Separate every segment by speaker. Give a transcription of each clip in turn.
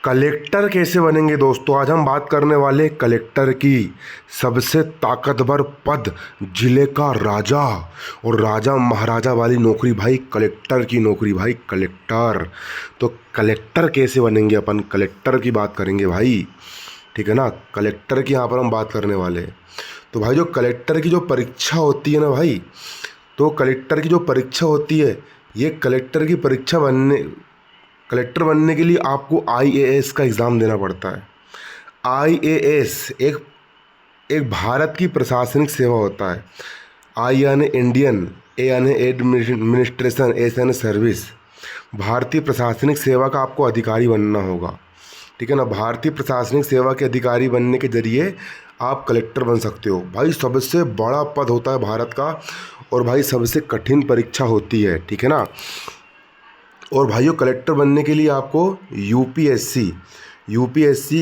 Speaker 1: Collector कैसे बनेंगे दोस्तों। आज हम बात करने वाले कलेक्टर की। सबसे ताकतवर पद, जिले का राजा और राजा महाराजा वाली नौकरी भाई, कलेक्टर की नौकरी भाई, कलेक्टर। तो कलेक्टर कैसे बनेंगे, अपन कलेक्टर की बात करेंगे भाई, ठीक है ना। कलेक्टर की यहाँ पर हम बात करने वाले हैं। तो भाई जो कलेक्टर की जो परीक्षा होती है ना भाई, तो कलेक्टर की जो परीक्षा होती है, ये कलेक्टर बनने के लिए आपको आईएएस का एग्ज़ाम देना पड़ता है। आईएएस एक एक भारत की प्रशासनिक सेवा होता है। आई यानी इंडियन, ए यानी एडमिनिस्ट्रेशन, एस यानी सर्विस। भारतीय प्रशासनिक सेवा का आपको अधिकारी बनना होगा, ठीक है ना। भारतीय प्रशासनिक सेवा के अधिकारी बनने के जरिए आप कलेक्टर बन सकते हो भाई। सबसे बड़ा पद होता है भारत का, और भाई सबसे कठिन परीक्षा होती है, ठीक है ना। और भाइयों, कलेक्टर बनने के लिए आपको यूपीएससी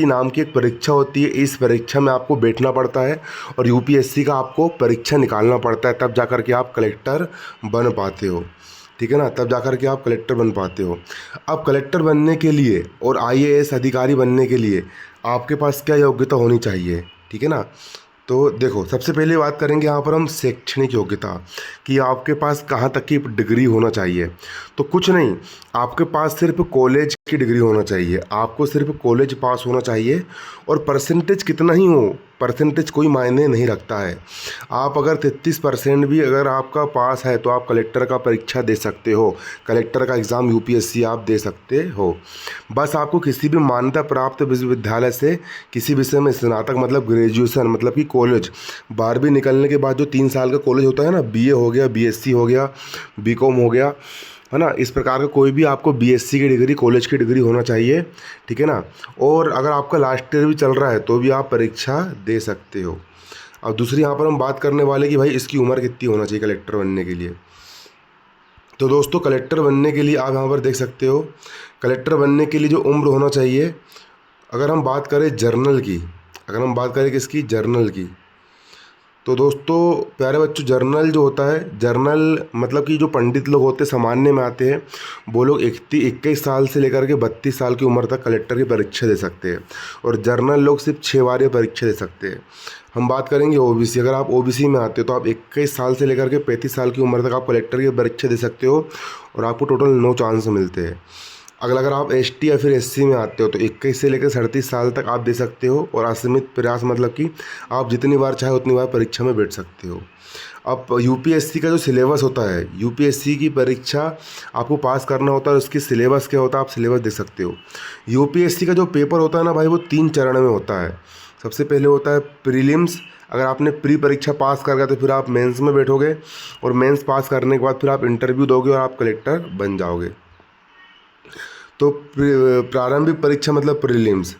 Speaker 1: नाम की एक परीक्षा होती है। इस परीक्षा में आपको बैठना पड़ता है और यूपीएससी का आपको परीक्षा निकालना पड़ता है, तब जाकर के आप कलेक्टर बन पाते हो, ठीक है ना। तब जाकर के आप कलेक्टर बन पाते हो। अब कलेक्टर बनने के लिए और आईएएस अधिकारी बनने के लिए आपके पास क्या योग्यता होनी चाहिए, ठीक है ना। तो देखो, सबसे पहले बात करेंगे यहाँ पर हम शैक्षणिक योग्यता कि आपके पास कहाँ तक की डिग्री होना चाहिए। तो कुछ नहीं, आपके पास सिर्फ कॉलेज की डिग्री होना चाहिए। आपको सिर्फ कॉलेज पास होना चाहिए, और परसेंटेज कितना ही हो, परसेंटेज कोई मायने नहीं रखता है। आप अगर 33% भी अगर आपका पास है तो आप कलेक्टर का परीक्षा दे सकते हो, कलेक्टर का एग्ज़ाम यूपीएससी आप दे सकते हो। बस आपको किसी भी मान्यता प्राप्त विश्वविद्यालय से किसी विषय में स्नातक मतलब ग्रेजुएशन मतलब कि कॉलेज, 12वीं निकलने के बाद जो 3 साल का कॉलेज होता है ना, बीए हो गया, बीएससी हो गया, बीकॉम हो गया, है ना, इस प्रकार का कोई भी आपको बीएससी की डिग्री, कॉलेज की डिग्री होना चाहिए, ठीक है ना। और अगर आपका लास्ट ईयर भी चल रहा है तो भी आप परीक्षा दे सकते हो। अब दूसरी यहाँ पर हम बात करने वाले कि भाई इसकी उम्र कितनी होना चाहिए कलेक्टर बनने के लिए। तो दोस्तों, कलेक्टर बनने के लिए आप यहाँ पर देख सकते हो, कलेक्टर बनने के लिए जो उम्र होना चाहिए, अगर हम बात करें जर्नल की, अगर हम बात करें किसकी, जर्नल की, तो दोस्तों प्यारे बच्चों, जर्नल जो होता है, जर्नल मतलब कि जो पंडित लोग होते हैं, सामान्य में आते हैं, वो लोग 21 साल से लेकर के 32 साल की उम्र तक कलेक्टर की परीक्षा दे सकते हैं। और जर्नल लोग सिर्फ 6 बार ये परीक्षा दे सकते हैं। हम बात करेंगे ओबीसी। अगर आप ओबीसी में आते हो तो आप 21 साल से लेकर के 35 साल की उम्र तक आप कलेक्टर की परीक्षा दे सकते हो, और आपको टोटल 9 चांस मिलते हैं। अगर आप एसटी या फिर एससी में आते हो तो 21 से लेकर 37 साल तक आप दे सकते हो, और असीमित प्रयास मतलब कि आप जितनी बार चाहे उतनी बार परीक्षा में बैठ सकते हो। अब यूपीएससी का जो सिलेबस होता है, यूपीएससी की परीक्षा आपको पास करना होता है, उसकी सिलेबस क्या होता है, आप सिलेबस देख सकते हो। यूपीएससी का जो पेपर होता है ना भाई, वो 3 चरण में होता है। सबसे पहले होता है प्रीलिम्स। अगर आपने प्री परीक्षा पास कर गया तो फिर आप मेंस में बैठोगे, और मेंस पास करने के बाद फिर आप इंटरव्यू दोगे और आप कलेक्टर बन जाओगे। तो प्रारंभिक परीक्षा मतलब प्रीलिम्स,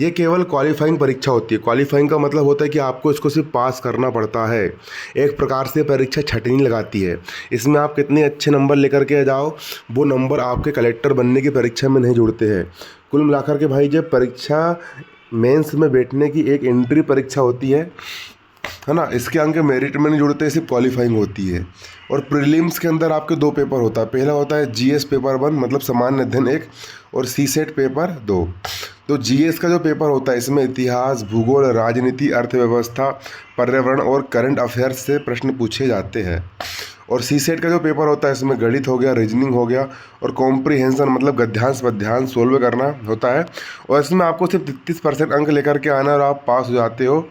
Speaker 1: ये केवल क्वालिफाइंग परीक्षा होती है। क्वालिफाइंग का मतलब होता है कि आपको इसको सिर्फ पास करना पड़ता है। एक प्रकार से परीक्षा छटनी लगाती है। इसमें आप कितने अच्छे नंबर लेकर के जाओ, वो नंबर आपके कलेक्टर बनने की परीक्षा में नहीं जुड़ते हैं। कुल मिलाकर के भाई, जब परीक्षा मेंस में बैठने की एक एंट्री परीक्षा होती है ना, इसके अंक मेरिट में नहीं जुड़ते, सिर्फ क्वालिफाइंग होती है। और प्रीलिम्स के अंदर आपके 2 पेपर होता है। पहला होता है जीएस पेपर 1 मतलब सामान्य अध्ययन 1, और सीसेट पेपर 2। तो जीएस का जो पेपर होता है, इसमें इतिहास, भूगोल, राजनीति, अर्थव्यवस्था, पर्यावरण और करंट अफेयर्स से प्रश्न पूछे जाते हैं। और सीसेट का जो पेपर होता है, इसमें गणित हो गया, रीजनिंग हो गया, और कॉम्प्रीहेंशन मतलब गद्यांश पद्यांश सोल्व करना होता है। और इसमें आपको सिर्फ 33% अंक लेकर के आना, और आप पास हो जाते हो,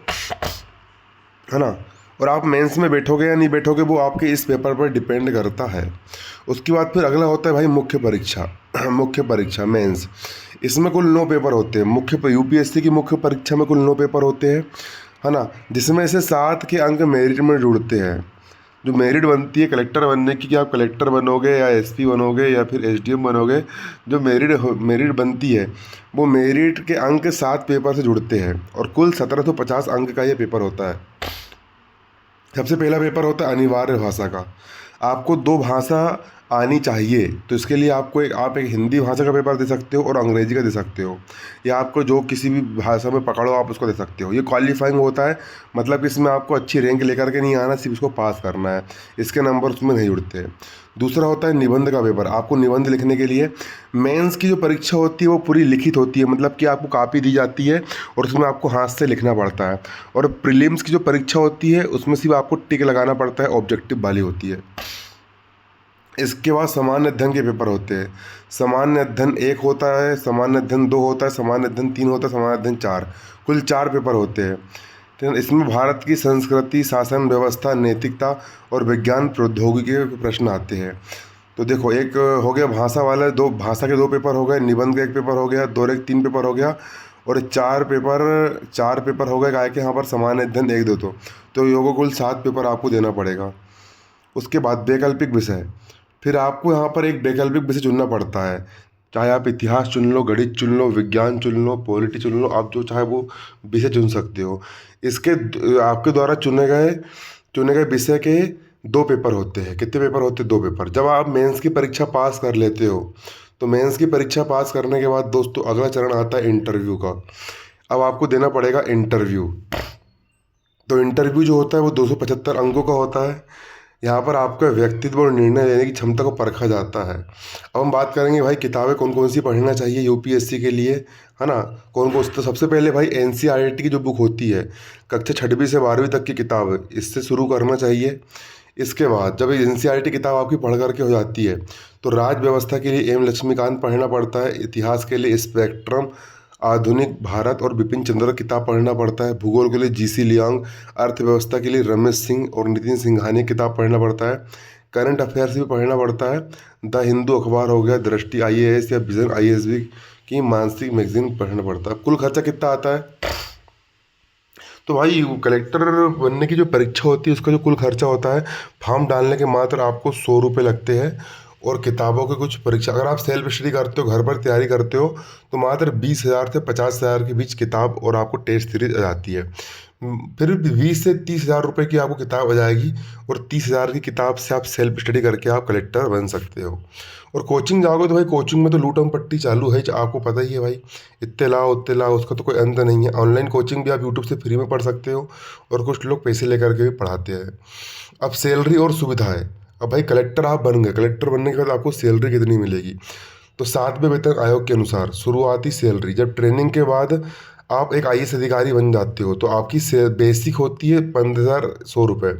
Speaker 1: है ना। और आप मेंस में बैठोगे या नहीं बैठोगे, वो आपके इस पेपर पर डिपेंड करता है। उसके बाद फिर अगला होता है भाई मुख्य परीक्षा। मुख्य परीक्षा मेंस, इसमें कुल 9 पेपर होते हैं। यूपीएससी की मुख्य परीक्षा में कुल 9 पेपर होते हैं, है ना, जिसमें से 7 के अंक मेरिट में जुड़ते हैं। जो मेरिट बनती है कलेक्टर बनने की, कि आप कलेक्टर बनोगे या एसपी बनोगे या फिर एसडीएम बनोगे, जो मेरिट बनती है, वो मेरिट के अंक 7 पेपर से जुड़ते हैं, और कुल 1750 अंक का ये पेपर होता है। सबसे पहला पेपर होता है अनिवार्य भाषा का। आपको 2 भाषा आनी चाहिए। तो इसके लिए आपको आप एक हिंदी भाषा का पेपर दे सकते हो और अंग्रेजी का दे सकते हो, या आपको जो किसी भी भाषा में पकड़ो आप उसको दे सकते हो। ये क्वालिफाइंग होता है, मतलब इसमें आपको अच्छी रैंक लेकर के नहीं आना, सिर्फ इसको पास करना है, इसके नंबर उसमें नहीं उड़ते। दूसरा होता है निबंध का पेपर। आपको निबंध लिखने के लिए मेंस की जो परीक्षा होती है वो पूरी लिखित होती है, मतलब कि आपको कॉपी दी जाती है और उसमें आपको हाथ से लिखना पड़ता है। और प्रीलिम्स की जो परीक्षा होती है उसमें सिर्फ आपको टिक लगाना पड़ता है, ऑब्जेक्टिव वाली होती है। इसके बाद सामान्य अध्ययन के पेपर होते हैं। सामान्य अध्ययन 1 होता है, सामान्य अध्ययन 2 होता है, सामान्य अध्ययन 3 होता है, सामान्य अध्ययन 4, कुल 4 पेपर होते हैं। तो इसमें भारत की संस्कृति, शासन व्यवस्था, नैतिकता और विज्ञान प्रौद्योगिकी के प्रश्न आते हैं। तो देखो, एक हो गया भाषा वाला, 2 भाषा के 2 पेपर हो गए, निबंध का 1 पेपर हो गया, 2 और 1 3 पेपर हो गया, और 4 पेपर हो गए काय के यहाँ पर सामान्य अध्ययन 1 2 तो योगो कुल 7 पेपर आपको देना पड़ेगा। उसके बाद वैकल्पिक विषय, फिर आपको यहाँ पर एक वैकल्पिक विषय चुनना पड़ता है, चाहे आप इतिहास चुन लो, गणित चुन लो, विज्ञान चुन लो, पॉलिटी चुन लो, आप जो चाहे वो विषय चुन सकते हो। इसके आपके द्वारा चुने गए विषय के 2 पेपर होते हैं। कितने पेपर होते हैं? 2 पेपर। जब आप मेंस की परीक्षा पास कर लेते हो, तो मेंस की परीक्षा पास करने के बाद दोस्तों अगला चरण आता है इंटरव्यू का। अब आपको देना पड़ेगा इंटरव्यू। तो इंटरव्यू जो होता है वो 275 अंकों का होता है। यहाँ पर आपका व्यक्तित्व और निर्णय लेने की क्षमता को परखा जाता है। अब हम बात करेंगे भाई किताबें कौन कौन सी पढ़ना चाहिए यूपीएससी के लिए, है ना, कौन कौन सी। तो सबसे पहले भाई एनसीईआरटी की जो बुक होती है, कक्षा 6वीं से 12वीं तक की किताब, इससे शुरू करना चाहिए। इसके बाद जब एनसीईआरटी किताब आपकी पढ़ करके हो जाती है, तो राज व्यवस्था के लिए एम लक्ष्मीकांत पढ़ना पड़ता है, इतिहास के लिए स्पेक्ट्रम, आधुनिक भारत और बिपिन चंद्र की किताब पढ़ना पड़ता है, भूगोल के लिए जीसी लियांग, अर्थव्यवस्था के लिए रमेश सिंह और नितिन सिंघानिया की किताब पढ़ना पड़ता है, करंट अफेयर्स भी पढ़ना पड़ता है, द हिंदू अखबार हो गया, दृष्टि आईएएस या विजन आईएएस की मानसिक मैगजीन पढ़ना पड़ता है। कुल खर्चा कितना आता है? तो भाई कलेक्टर बनने की जो परीक्षा होती है उसका जो कुल खर्चा होता है, फॉर्म डालने के मात्र आपको 100 रुपये लगते हैं, और किताबों के कुछ परीक्षा अगर आप सेल्फ स्टडी करते हो, घर पर तैयारी करते हो, तो मात्र 20,000 से 50,000 के बीच किताब और आपको टेस्ट सीरीज आ जाती है। फिर 20 से 30,000 रुपये की आपको किताब आ जाएगी, और 30,000 की किताब से आप सेल्फ स्टडी करके आप कलेक्टर बन सकते हो। और कोचिंग जाओगे तो भाई कोचिंग में तो लूटम पट्टी चालू है, आपको पता ही है भाई, इतने लाओ उसका तो कोई अंत नहीं है। ऑनलाइन कोचिंग भी आप यूट्यूब से फ्री में पढ़ सकते हो, और कुछ लोग पैसे लेकर के भी पढ़ाते हैं। अब सैलरी और सुविधाएं, अब भाई कलेक्टर आप बन गए, कलेक्टर बनने के बाद आपको सैलरी कितनी मिलेगी? तो 7वें वेतन आयोग के अनुसार शुरुआती सैलरी, जब ट्रेनिंग के बाद आप एक आईएएस अधिकारी बन जाते हो, तो आपकी बेसिक होती है 15,100 रुपये।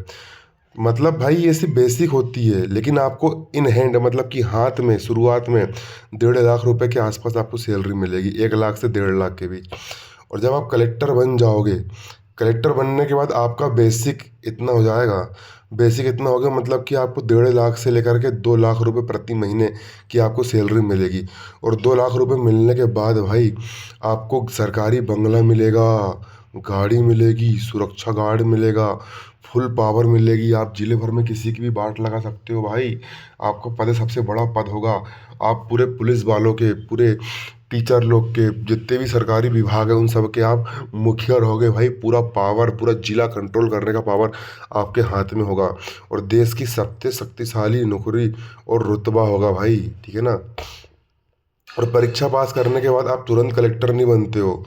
Speaker 1: मतलब भाई ये सिर्फ बेसिक होती है, लेकिन आपको इन हैंड, मतलब कि हाथ में शुरुआत में 1.5 लाख रुपए के आसपास आपको सैलरी मिलेगी, 1 लाख से 1.5 लाख के बीच। और जब आप कलेक्टर बन जाओगे, कलेक्टर बनने के बाद आपका बेसिक इतना हो जाएगा, बेसिक इतना हो गया मतलब कि आपको 1.5 लाख से लेकर के 2 लाख रुपए प्रति महीने की आपको सैलरी मिलेगी। और 2 लाख रुपए मिलने के बाद भाई आपको सरकारी बंगला मिलेगा, गाड़ी मिलेगी, सुरक्षा गार्ड मिलेगा, फुल पावर मिलेगी, आप जिले भर में किसी की भी बाट लगा सकते हो भाई। आपका पद सबसे बड़ा पद होगा। आप पूरे पुलिस वालों के, पूरे टीचर लोग के, जितने भी सरकारी विभाग है उन सब के आप मुखिया रहोगे भाई। पूरा पावर, पूरा जिला कंट्रोल करने का पावर आपके हाथ में होगा, और देश की सबसे शक्तिशाली नौकरी और रुतबा होगा भाई, ठीक है ना। और परीक्षा पास करने के बाद आप तुरंत कलेक्टर नहीं बनते हो,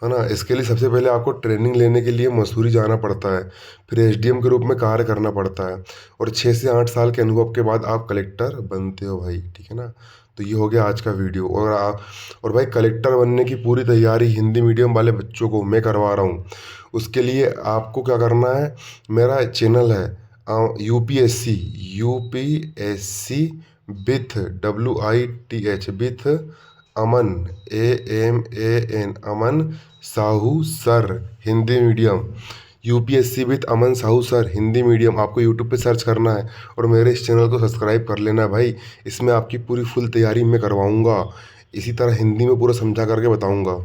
Speaker 1: है ना। इसके लिए सबसे पहले आपको ट्रेनिंग लेने के लिए मसूरी जाना पड़ता है, फिर एसडीएम के रूप में कार्य करना पड़ता है, और 6 से 8 साल के अनुभव के बाद आप कलेक्टर बनते हो भाई, ठीक है ना। तो ये हो गया आज का वीडियो। और भाई कलेक्टर बनने की पूरी तैयारी हिंदी मीडियम वाले बच्चों को मैं करवा रहा हूँ। उसके लिए आपको क्या करना है, मेरा चैनल है UPSC with WITH with Aman AMAN, Aman Sahu sir Hindi medium. UPSC with Aman Sahu sir Hindi medium आपको यूट्यूब पे सर्च करना है, और मेरे इस चैनल को सब्सक्राइब कर लेना है भाई। इसमें आपकी पूरी फुल तैयारी मैं करवाऊँगा, इसी तरह हिंदी में पूरा समझा करके बताऊँगा।